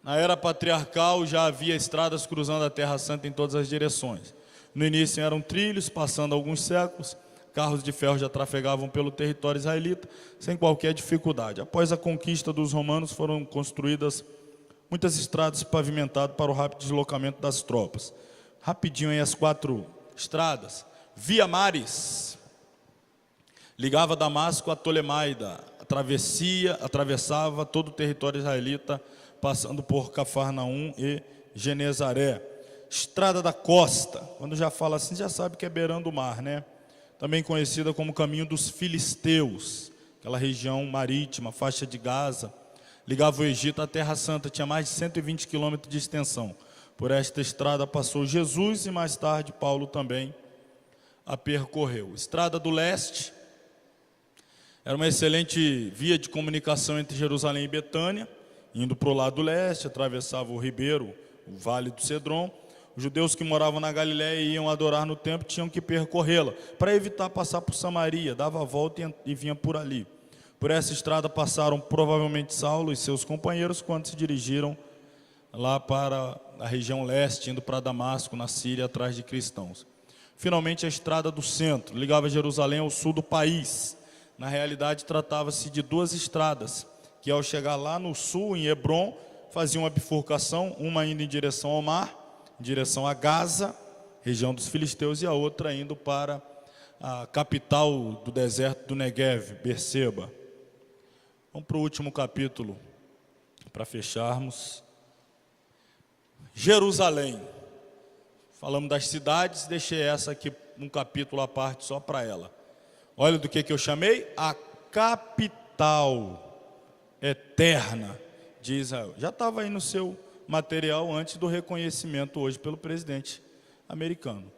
Na era patriarcal já havia estradas cruzando a Terra Santa em todas as direções. No início eram trilhos, passando alguns séculos, carros de ferro já trafegavam pelo território israelita sem qualquer dificuldade. Após a conquista dos romanos, foram construídas muitas estradas pavimentadas para o rápido deslocamento das tropas. Rapidinho aí as 4 estradas. Via Maris, ligava Damasco a Tolemaida, atravessava todo o território israelita, passando por Cafarnaum e Genezaré. Estrada da Costa, quando já fala assim, já sabe que é beirando o mar, né? Também conhecida como Caminho dos Filisteus, aquela região marítima, faixa de Gaza, ligava o Egito à Terra Santa, tinha mais de 120 quilômetros de extensão. Por esta estrada passou Jesus e mais tarde Paulo também. a percorreu. Estrada do Leste era uma excelente via de comunicação entre Jerusalém e Betânia, indo para o lado leste, atravessava o ribeiro, o Vale do Cedron. Os judeus que moravam na Galiléia e iam adorar no templo tinham que percorrê-la, para evitar passar por Samaria, dava a volta e vinha por ali. Por essa estrada passaram provavelmente Saulo e seus companheiros quando se dirigiram lá para a região leste, indo para Damasco, na Síria, atrás de cristãos. Finalmente, a estrada do centro ligava Jerusalém ao sul do país. Na realidade, tratava-se de duas estradas, que ao chegar lá no sul, em Hebrom, faziam uma bifurcação, uma indo em direção ao mar, em direção a Gaza, região dos filisteus, e a outra indo para a capital do deserto do Negev, Berseba. Vamos para o último capítulo, para fecharmos. Jerusalém. Falamos das cidades, deixei essa aqui, um capítulo à parte só para ela. Olha do que eu chamei, a capital eterna de Israel. Já estava aí no seu material antes do reconhecimento hoje pelo presidente americano.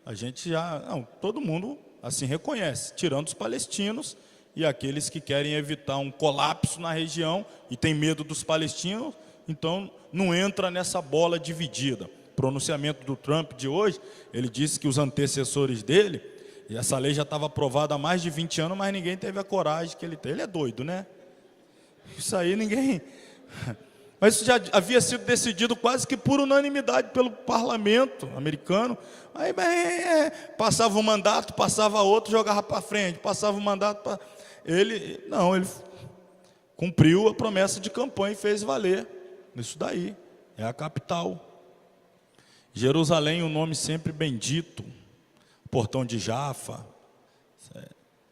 A gente já, não, todo mundo assim reconhece, tirando os palestinos e aqueles que querem evitar um colapso na região e tem medo dos palestinos, então não entra nessa bola dividida. O pronunciamento do Trump de hoje, ele disse que os antecessores dele, e essa lei já estava aprovada há mais de 20 anos, mas ninguém teve a coragem que ele tem. Ele é doido, né? Isso aí ninguém... Mas isso já havia sido decidido quase que por unanimidade pelo parlamento americano. Aí passava um mandato, passava outro, jogava para frente, passava um mandato para... Ele cumpriu a promessa de campanha e fez valer. Isso daí, é a capital. Jerusalém, um nome sempre bendito. Portão de Jafa.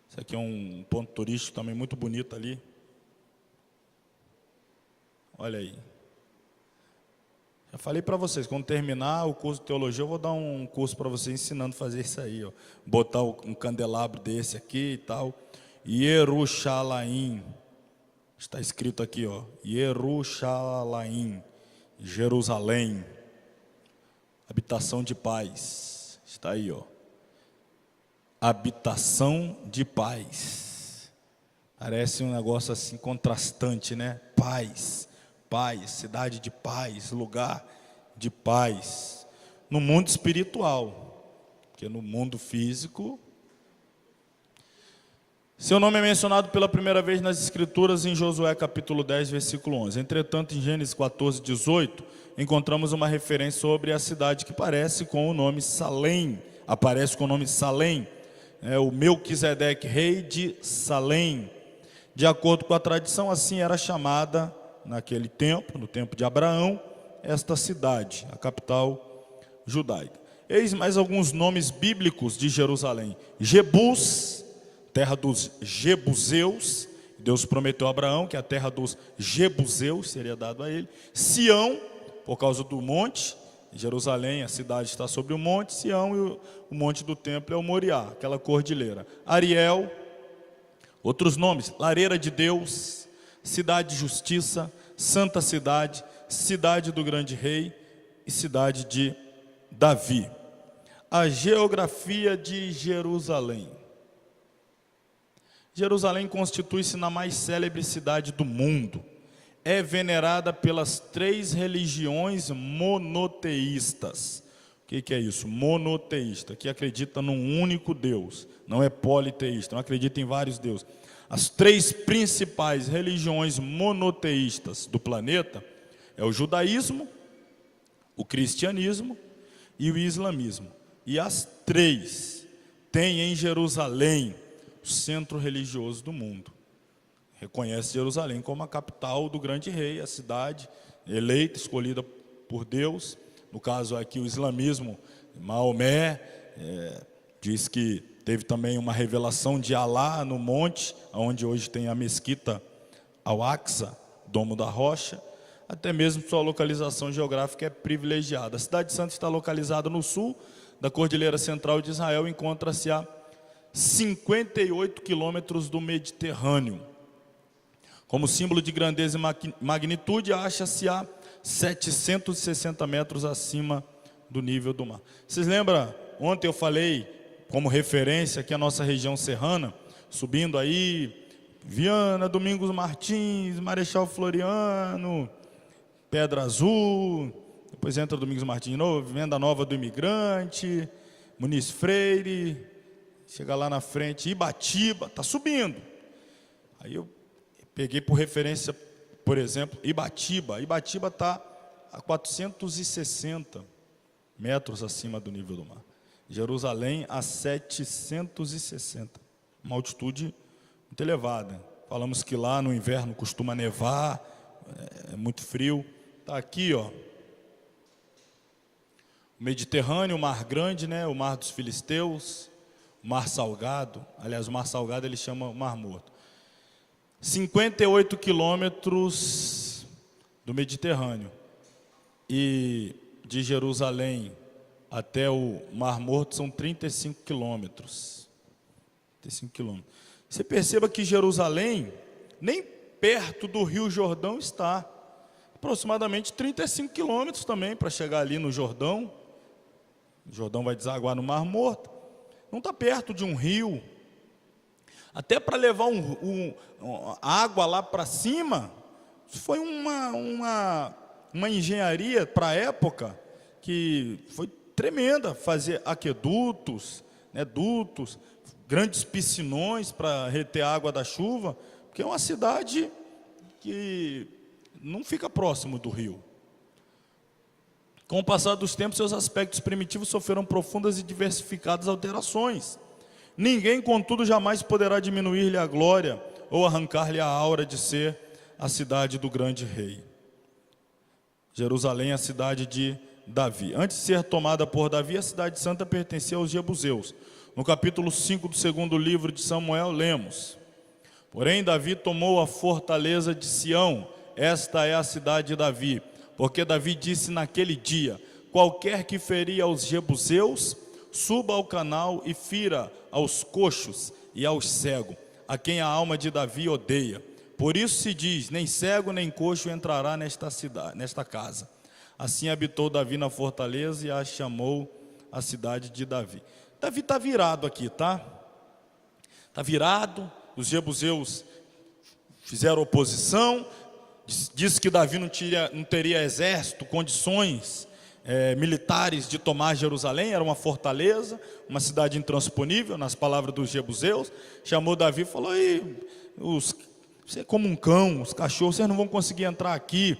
Isso aqui é um ponto turístico também muito bonito ali. Olha aí. Já falei para vocês, quando terminar o curso de teologia, eu vou dar um curso para vocês ensinando a fazer isso aí, ó. Botar um candelabro desse aqui e tal. Jerusalém. Está escrito aqui, ó. Jerusalém. Jerusalém. Habitação de paz. Está aí, ó. Habitação de paz. Parece um negócio assim contrastante, né? Paz. Paz, cidade de paz, lugar de paz, no mundo espiritual, porque no mundo físico, seu nome é mencionado pela primeira vez nas Escrituras em Josué capítulo 10, versículo 11. Entretanto, em Gênesis 14, 18, encontramos uma referência sobre a cidade que aparece com o nome Salém, o Melquisedeque, rei de Salém. De acordo com a tradição, assim era chamada naquele tempo, no tempo de Abraão, esta cidade, a capital judaica. Eis mais alguns nomes bíblicos de Jerusalém. Jebus, terra dos Jebuseus, Deus prometeu a Abraão que a terra dos Jebuseus seria dado a ele. Sião, por causa do monte, Jerusalém, a cidade está sobre o monte, Sião, e o monte do templo é o Moriá, aquela cordilheira. Ariel, outros nomes, Lareira de Deus, Cidade de Justiça, Santa Cidade, Cidade do Grande Rei e Cidade de Davi. A geografia de Jerusalém. Jerusalém constitui-se na mais célebre cidade do mundo. É venerada pelas 3 religiões monoteístas. O que é isso? Monoteísta, que acredita num único Deus. Não é politeísta, não acredita em vários deuses. As 3 principais religiões monoteístas do planeta é o judaísmo, o cristianismo e o islamismo. E as 3 têm em Jerusalém o centro religioso do mundo. Reconhece Jerusalém como a capital do grande rei, a cidade eleita, escolhida por Deus. No caso aqui o islamismo, Maomé, diz que teve também uma revelação de Alá no monte, onde hoje tem a mesquita Al-Aqsa, Domo da Rocha. Até mesmo sua localização geográfica é privilegiada. A cidade santa está localizada no sul da Cordilheira Central de Israel, encontra-se a 58 quilômetros do Mediterrâneo. Como símbolo de grandeza e magnitude, acha-se a 760 metros acima do nível do mar. Vocês lembram? Ontem eu falei como referência aqui a nossa região serrana, subindo aí, Viana, Domingos Martins, Marechal Floriano, Pedra Azul, depois entra Domingos Martins de novo, Venda Nova do Imigrante, Muniz Freire, chega lá na frente, Ibatiba, está subindo. Aí eu peguei por referência, por exemplo, Ibatiba. Ibatiba está a 460 metros acima do nível do mar. Jerusalém a 760, uma altitude muito elevada. Falamos que lá no inverno costuma nevar, é muito frio. Está aqui, ó, o Mediterrâneo, o Mar Grande, né, o Mar dos Filisteus, o Mar Salgado. Aliás, o Mar Salgado ele chama Mar Morto. 58 quilômetros do Mediterrâneo. E de Jerusalém até o Mar Morto são 35 quilômetros. 35 quilômetros. Você perceba que Jerusalém, nem perto do Rio Jordão está. Aproximadamente 35 quilômetros também para chegar ali no Jordão. O Jordão vai desaguar no Mar Morto. Não está perto de um rio. Até para levar água lá para cima, foi uma engenharia para a época que foi tremenda. Fazer aquedutos, né, dutos, grandes piscinões para reter a água da chuva, porque é uma cidade que não fica próximo do rio. Com o passar dos tempos, seus aspectos primitivos sofreram profundas e diversificadas alterações. Ninguém, contudo, jamais poderá diminuir-lhe a glória ou arrancar-lhe a aura de ser a cidade do grande rei. Jerusalém é a cidade de Davi. Antes de ser tomada por Davi, a cidade santa pertencia aos jebuseus. No capítulo 5 do segundo livro de Samuel, lemos: porém, Davi tomou a fortaleza de Sião, esta é a cidade de Davi, porque Davi disse naquele dia: qualquer que ferir aos jebuseus, suba ao canal e fira aos coxos e aos cegos, a quem a alma de Davi odeia. Por isso se diz: nem cego nem coxo entrará nesta cidade, nesta casa. Assim habitou Davi na fortaleza e a chamou a cidade de Davi. Davi está virado aqui, tá? Está virado. Os jebuseus fizeram oposição. Disse que Davi não teria exército, condições militares de tomar Jerusalém. Era uma fortaleza, uma cidade intransponível, nas palavras dos jebuseus. Chamou Davi e falou: você é como um cão, os cachorros, vocês não vão conseguir entrar aqui.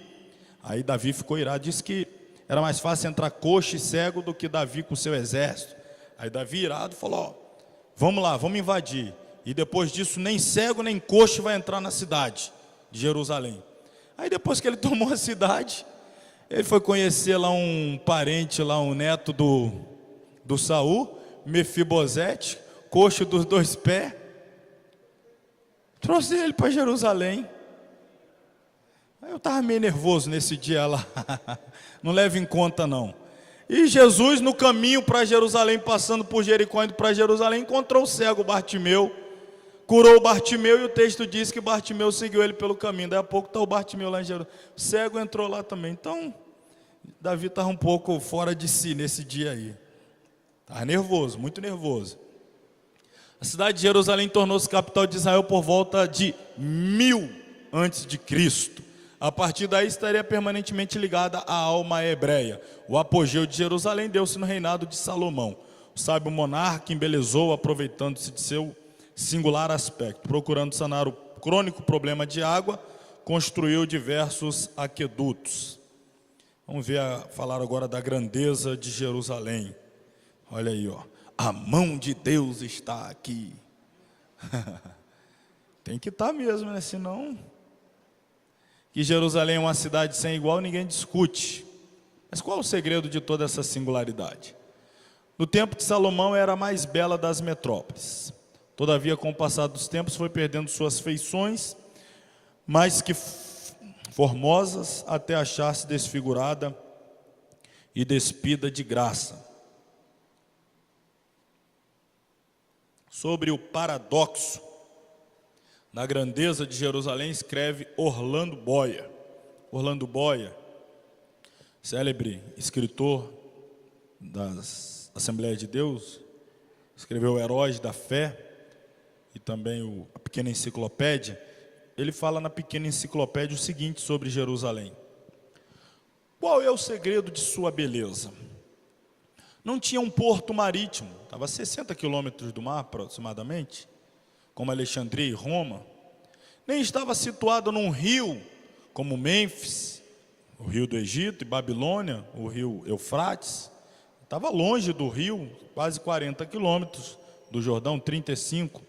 Aí Davi ficou irado, disse que era mais fácil entrar coxo e cego do que Davi com seu exército. Aí Davi, irado, falou: vamos lá, vamos invadir. E depois disso, nem cego nem coxo vai entrar na cidade de Jerusalém. Aí depois que ele tomou a cidade, ele foi conhecer lá um parente, lá um neto do Saul, Mefibosete, coxo dos 2 pés. Trouxe ele para Jerusalém. Aí eu estava meio nervoso nesse dia lá. Não leve em conta não. E Jesus, no caminho para Jerusalém, passando por Jericó, indo para Jerusalém, encontrou o cego Bartimeu, curou o Bartimeu, e o texto diz que Bartimeu seguiu ele pelo caminho. Daí a pouco está o Bartimeu lá em Jerusalém. O cego entrou lá também. Então, Davi estava um pouco fora de si nesse dia aí. Estava nervoso, muito nervoso. A cidade de Jerusalém tornou-se capital de Israel por volta de 1000 antes de Cristo. A partir daí estaria permanentemente ligada à alma hebreia. O apogeu de Jerusalém deu-se no reinado de Salomão. O sábio monarca embelezou, aproveitando-se de seu singular aspecto. Procurando sanar o crônico problema de água, construiu diversos aquedutos. Vamos falar agora da grandeza de Jerusalém. Olha aí, ó. A mão de Deus está aqui. Tem que estar mesmo, né? Senão... Que Jerusalém é uma cidade sem igual, ninguém discute. Mas qual é o segredo de toda essa singularidade? No tempo de Salomão era a mais bela das metrópoles. Todavia, com o passar dos tempos, foi perdendo suas feições, mais que formosas, até achar-se desfigurada e despida de graça. Sobre o paradoxo na grandeza de Jerusalém, escreve Orlando Boyer. Orlando Boyer, célebre escritor das Assembleias de Deus, escreveu Heróis da Fé e também a Pequena Enciclopédia. Ele fala na Pequena Enciclopédia o seguinte sobre Jerusalém: qual é o segredo de sua beleza? Não tinha um porto marítimo, estava a 60 quilômetros do mar aproximadamente, como Alexandria e Roma. Nem estava situado num rio, como Mênfis, o rio do Egito, e Babilônia, o rio Eufrates. Estava longe do rio, quase 40 quilômetros, do Jordão, 35.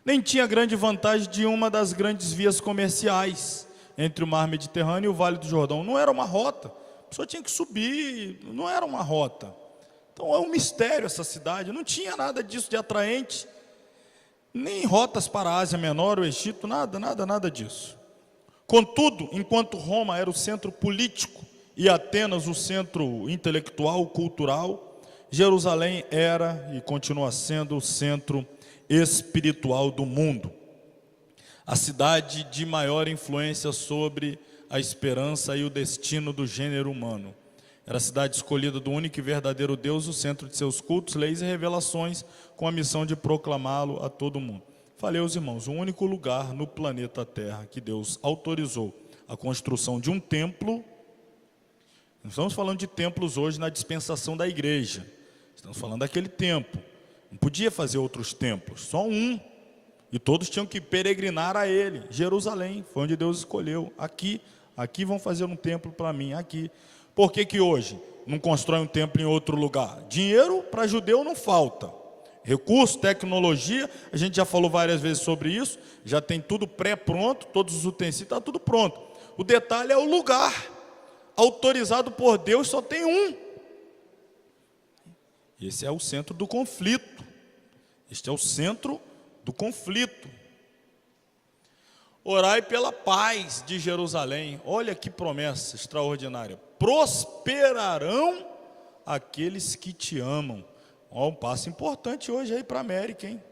Nem tinha grande vantagem de uma das grandes vias comerciais entre o mar Mediterrâneo e o Vale do Jordão. Não era uma rota, a pessoa tinha que subir, não era uma rota. Então é um mistério essa cidade, não tinha nada disso de atraente, nem rotas para a Ásia Menor, o Egito, nada disso. Contudo, enquanto Roma era o centro político e Atenas o centro intelectual, cultural, Jerusalém era e continua sendo o centro espiritual do mundo. A cidade de maior influência sobre a esperança e o destino do gênero humano. Era a cidade escolhida do único e verdadeiro Deus, o centro de seus cultos, leis e revelações, com a missão de proclamá-lo a todo mundo. Falei aos irmãos, o único lugar no planeta Terra que Deus autorizou a construção de um templo. Não estamos falando de templos hoje na dispensação da igreja, estamos falando daquele templo. Não podia fazer outros templos, só um, e todos tinham que peregrinar a ele. Jerusalém foi onde Deus escolheu. Aqui vão fazer um templo para mim, aqui. Por que hoje não constrói um templo em outro lugar? Dinheiro para judeu não falta. Recurso, tecnologia, a gente já falou várias vezes sobre isso, já tem tudo pré-pronto, todos os utensílios, está tudo pronto. O detalhe é o lugar. Autorizado por Deus só tem um. Esse é o centro do conflito. Este é o centro do conflito. Orai pela paz de Jerusalém. Olha que promessa extraordinária. Prosperarão aqueles que te amam. Um passo importante hoje aí para a América, hein?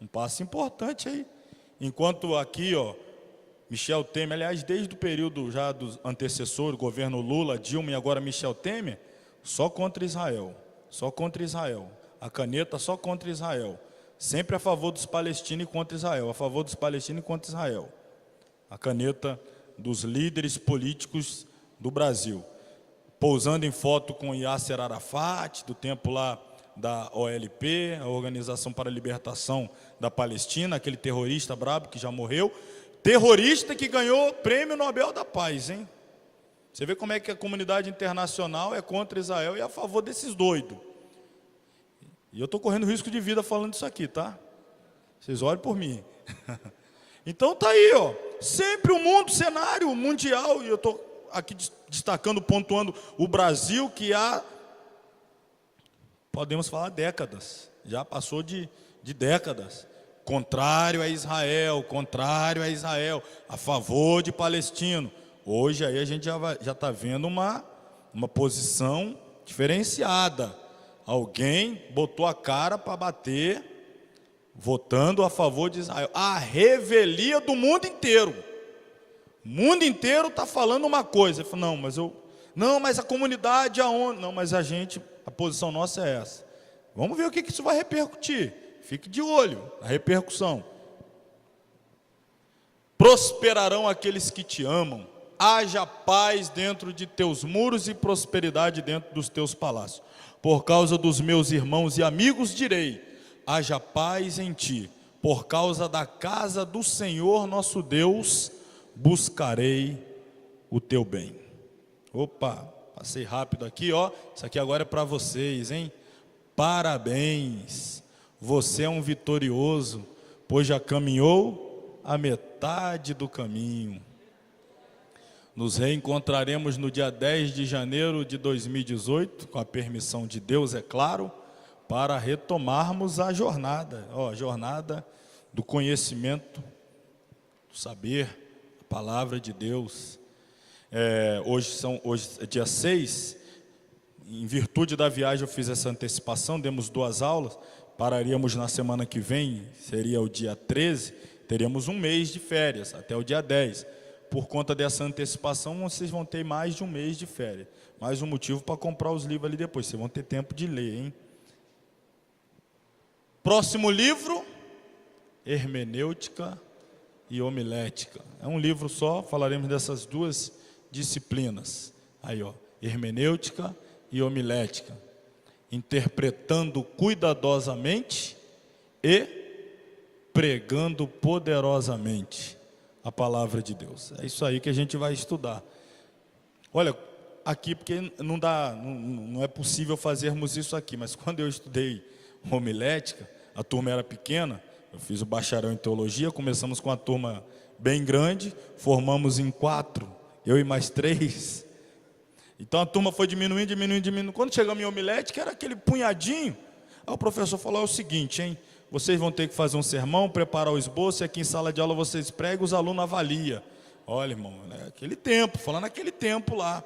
Um passo importante aí. Enquanto aqui, Michel Temer, aliás, desde o período já do antecessor, governo Lula, Dilma e agora Michel Temer, só contra Israel. Só contra Israel. A caneta só contra Israel. Sempre a favor dos palestinos e contra Israel. A favor dos palestinos e contra Israel. A caneta dos líderes políticos do Brasil. Pousando em foto com Yasser Arafat, do tempo lá da OLP, a Organização para a Libertação da Palestina, aquele terrorista brabo que já morreu. Terrorista que ganhou o Prêmio Nobel da Paz, hein? Você vê como é que a comunidade internacional é contra Israel e a favor desses doidos. E eu estou correndo risco de vida falando isso aqui, tá? Vocês olhem por mim. Então tá aí, sempre o mundo, cenário mundial, e eu estou aqui destacando, pontuando o Brasil, que há, podemos falar, décadas, já passou de décadas, contrário a Israel, a favor de palestino. Hoje aí a gente já está vendo uma posição diferenciada. Alguém botou a cara para bater, votando a favor de Israel. A revelia do mundo inteiro. O mundo inteiro está falando uma coisa. Ele falou, mas a comunidade, a ONU. Não, mas a posição nossa é essa. Vamos ver o que isso vai repercutir. Fique de olho na repercussão. Prosperarão aqueles que te amam. Haja paz dentro de teus muros e prosperidade dentro dos teus palácios. Por causa dos meus irmãos e amigos direi, haja paz em ti. Por causa da casa do Senhor nosso Deus, buscarei o teu bem. Opa, passei rápido aqui, isso aqui agora é para vocês, hein? Parabéns, você é um vitorioso, pois já caminhou a metade do caminho. Nos reencontraremos no dia 10 de janeiro de 2018, com a permissão de Deus, é claro, para retomarmos a jornada, a jornada do conhecimento, do saber, a palavra de Deus. Hoje é dia 6, em virtude da viagem eu fiz essa antecipação, demos 2 aulas, pararíamos na semana que vem, seria o dia 13, teríamos um mês de férias, até o dia 10. Por conta dessa antecipação, vocês vão ter mais de um mês de férias. Mais um motivo para comprar os livros ali depois. Vocês vão ter tempo de ler, hein? Próximo livro, Hermenêutica e Homilética. É um livro só, falaremos dessas duas disciplinas. Aí, ó, Hermenêutica e Homilética. Interpretando cuidadosamente e pregando poderosamente a palavra de Deus. É isso aí que a gente vai estudar. Olha, aqui porque não é possível fazermos isso aqui, mas quando eu estudei homilética, a turma era pequena, eu fiz o bacharel em teologia, começamos com uma turma bem grande, formamos em 4, eu e mais 3. Então a turma foi diminuindo. Quando chegamos em homilética, era aquele punhadinho. Aí o professor falou: é o seguinte, hein? Vocês vão ter que fazer um sermão, preparar o esboço, e aqui em sala de aula vocês pregam, os alunos avaliam. Olha, irmão, aquele tempo, falando naquele tempo lá.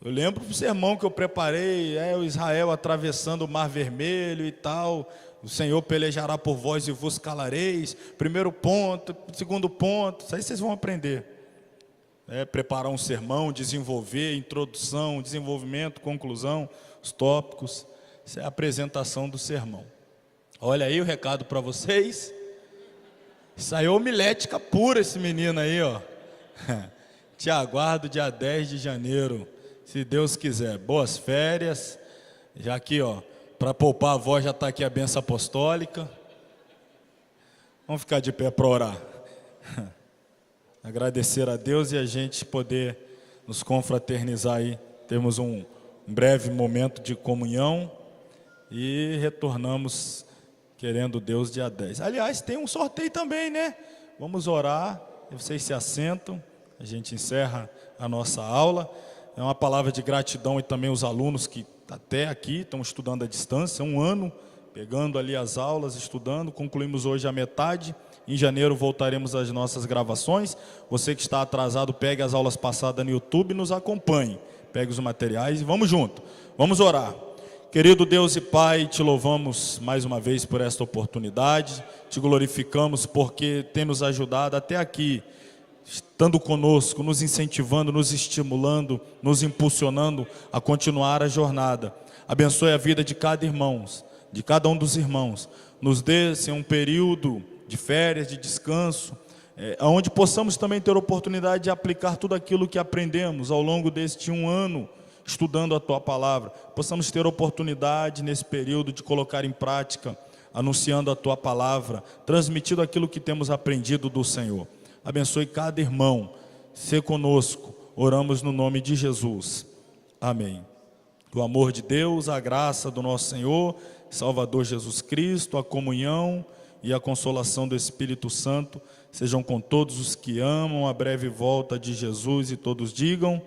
Eu lembro do sermão que eu preparei, o Israel atravessando o Mar Vermelho e tal. O Senhor pelejará por vós e vos calareis. Primeiro ponto, segundo ponto, isso aí vocês vão aprender. Preparar um sermão, desenvolver, introdução, desenvolvimento, conclusão, os tópicos. Isso é a apresentação do sermão. Olha aí o recado para vocês. Isso aí é homilética pura, esse menino aí, ó. Te aguardo dia 10 de janeiro, se Deus quiser. Boas férias. Já aqui, ó, para poupar a voz, já está aqui a bênção apostólica. Vamos ficar de pé para orar. Agradecer a Deus e a gente poder nos confraternizar aí. Temos um breve momento de comunhão e retornamos, querendo Deus, dia 10. Aliás, tem um sorteio também, né? Vamos orar, vocês se assentam, a gente encerra a nossa aula. É uma palavra de gratidão e também os alunos que até aqui estão estudando à distância, 1 ano, pegando ali as aulas, estudando. Concluímos hoje a metade. Em janeiro voltaremos às nossas gravações. Você que está atrasado, pegue as aulas passadas no YouTube e nos acompanhe. Pegue os materiais e vamos junto. Vamos orar. Querido Deus e Pai, te louvamos mais uma vez por esta oportunidade. Te glorificamos porque tem nos ajudado até aqui, estando conosco, nos incentivando, nos estimulando, nos impulsionando a continuar a jornada. Abençoe a vida de cada irmão, de cada um dos irmãos. Nos dê um período de férias, de descanso, onde possamos também ter oportunidade de aplicar tudo aquilo que aprendemos ao longo deste 1 ano, estudando a Tua Palavra. Possamos ter oportunidade nesse período de colocar em prática, anunciando a Tua Palavra, transmitindo aquilo que temos aprendido do Senhor. Abençoe cada irmão, se conosco, oramos no nome de Jesus. Amém. O amor de Deus, a graça do nosso Senhor, Salvador Jesus Cristo, a comunhão e a consolação do Espírito Santo sejam com todos os que amam a breve volta de Jesus, e todos digam...